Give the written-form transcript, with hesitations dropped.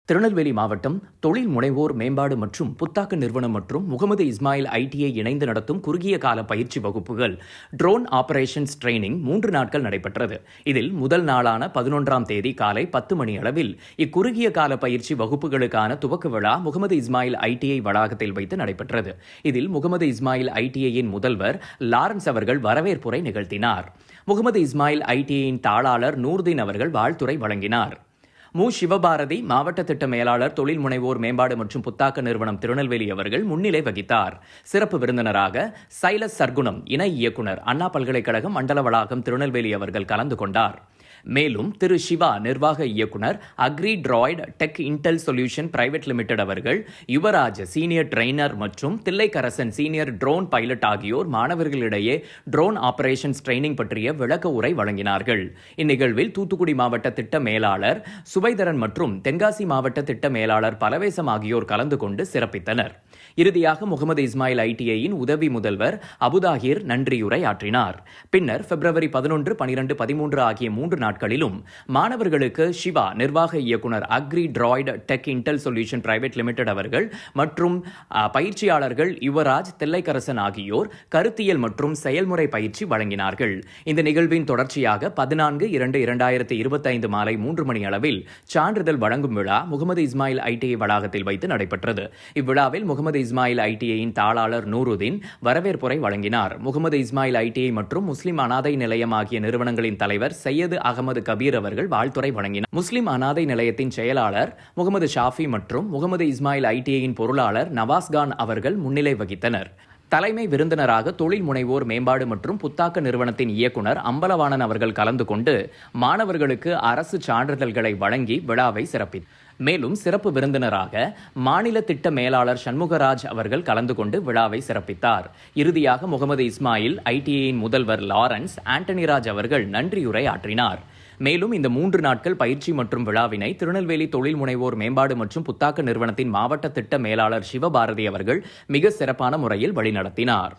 திருநெல்வேலி மாவட்டம் தொழில் முனைவோர் மேம்பாடு மற்றும் புத்தாக்க நிறுவனம் மற்றும் முகமது இஸ்மாயில் ஐடிஐ இணைந்து நடத்தும் குறுகிய கால பயிற்சி வகுப்புகள் ட்ரோன் ஆபரேஷன்ஸ் ட்ரைனிங் 3 நாட்கள் நடைபெற்றது. இதில் முதல் நாளான 11ஆம் தேதி காலை 10 மணி அளவில் இக்குறுகிய கால பயிற்சி வகுப்புகளுக்கான துவக்க விழா முகமது இஸ்மாயில் ஐடிஐ வளாகத்தில் வைத்து நடைபெற்றது. இதில் முகமது இஸ்மாயில் ஐடிஐயின் முதல்வர் லாரன்ஸ் அவர்கள் வரவேற்புரை நிகழ்த்தினார். முகமது இஸ்மாயில் ஐடிஐயின் தாளாளர் நூர்தீன் அவர்கள் வாழ்த்துரை வழங்கினார். சிவபாரதி மாவட்ட திட்ட மேலாளர் தொழில் முனைவோர் மேம்பாடு மற்றும் புத்தாக்க நிறுவனம் திருநெல்வேலி அவர்கள் முன்னிலை வகித்தார். சிறப்பு விருந்தினராக சைலஸ் சர்க்குணம் இணை இயக்குனர் அண்ணா பல்கலைக்கழகம் மண்டல வளாகம் திருநெல்வேலி அவர்கள் கலந்து கொண்டார். மேலும் திரு சிவா நிர்வாக இயக்குனர் agri droid tech intel solution private limited அவர்கள், யுவராஜ் சீனியர் ட்ரெய்னர் மற்றும் தில்லைக்கரசன் சீனியர் ட்ரோன் பைலட் ஆகியோர் மாணவர்களிடையே ட்ரோன் ஆபரேஷன்ஸ் ட்ரைனிங் பற்றிய விளக்க உரை வழங்கினார்கள். இந்நிகழ்வில் தூத்துக்குடி மாவட்ட திட்ட மேலாளர் சுபைதரன் மற்றும் தென்காசி மாவட்ட திட்ட மேலாளர் பலவேசம் ஆகியோர் கலந்து கொண்டு சிறப்பித்தனர். இறுதியாக முகமது இஸ்மாயில் ஐடிஐயின் உதவி முதல்வர் அபுதாகிர் நன்றியுரை ஆற்றினார். பின்னர் பிப்ரவரி 11, 12, 13 ஆகிய 3 நாட்களிலும் மாணவர்களுக்கு சிவா நிர்வாக இயக்குனர் agri droid tech intel solution private limited அவர்கள் மற்றும் பயிற்சியாளர்கள் யுவராஜ் தில்லைக்கரசன் ஆகியோர் கருத்தியல் மற்றும் செயல்முறை பயிற்சி வழங்கினார்கள். இந்த நிகழ்வின் தொடர்ச்சியாக 14/2/2025 மாலை 3 மணி அளவில் சான்றிதழ் வழங்கும் விழா முகமது இஸ்மாயில் ஐடிஐ வளாகத்தில் வைத்து நடைபெற்றது. இவ்விழாவில் முகமது இஸ்மாயில் ஐடிஐயின் தாளாளர் நூருதீன் வரவேற்புரை வழங்கினார். முகமது இஸ்மாயில் ஐடிஐ மற்றும் முஸ்லிம் அனாதை நிலையம் ஆகிய நிறுவனங்களின் தலைவர் சையது அகமது கபீர் அவர்கள் வாழ்த்துரை வழங்கினார். முஸ்லிம் அனாதை நிலையத்தின் செயலாளர் முகமது ஷாஃபி மற்றும் முகமது இஸ்மாயில் ஐடிஐயின் பொருளாளர் நவாஸ்கான் அவர்கள் முன்னிலை வகித்தனர். தலைமை விருந்தினராக தொழில் முனைவோர் மேம்பாடு மற்றும் புத்தாக்க நிறுவனத்தின் இயக்குனர் அம்பலவாணன் அவர்கள் கலந்து கொண்டு மாணவர்களுக்கு அரசு சான்றிதழ்களை வழங்கி விழாவை சிறப்பித்தார். மேலும் சிறப்பு விருந்தினராக மாநில திட்ட மேலாளர் சண்முகராஜ் அவர்கள் கலந்து கொண்டு விழாவை சிறப்பித்தார். இறுதியாக முகமது இஸ்மாயில் ஐடிஐயின் முதல்வர் லாரன்ஸ் ஆண்டனிராஜ் அவர்கள் நன்றியுரை ஆற்றினார். மேலும் இந்த 3 நாட்கள் பயிற்சி மற்றும் விழாவினை திருநெல்வேலி தொழில் முனைவோர் மேம்பாடு மற்றும் புத்தாக்க நிறுவனத்தின் மாவட்ட திட்ட மேலாளர் சிவபாரதி அவர்கள் மிக சிறப்பான முறையில் வழிநடத்தினார்.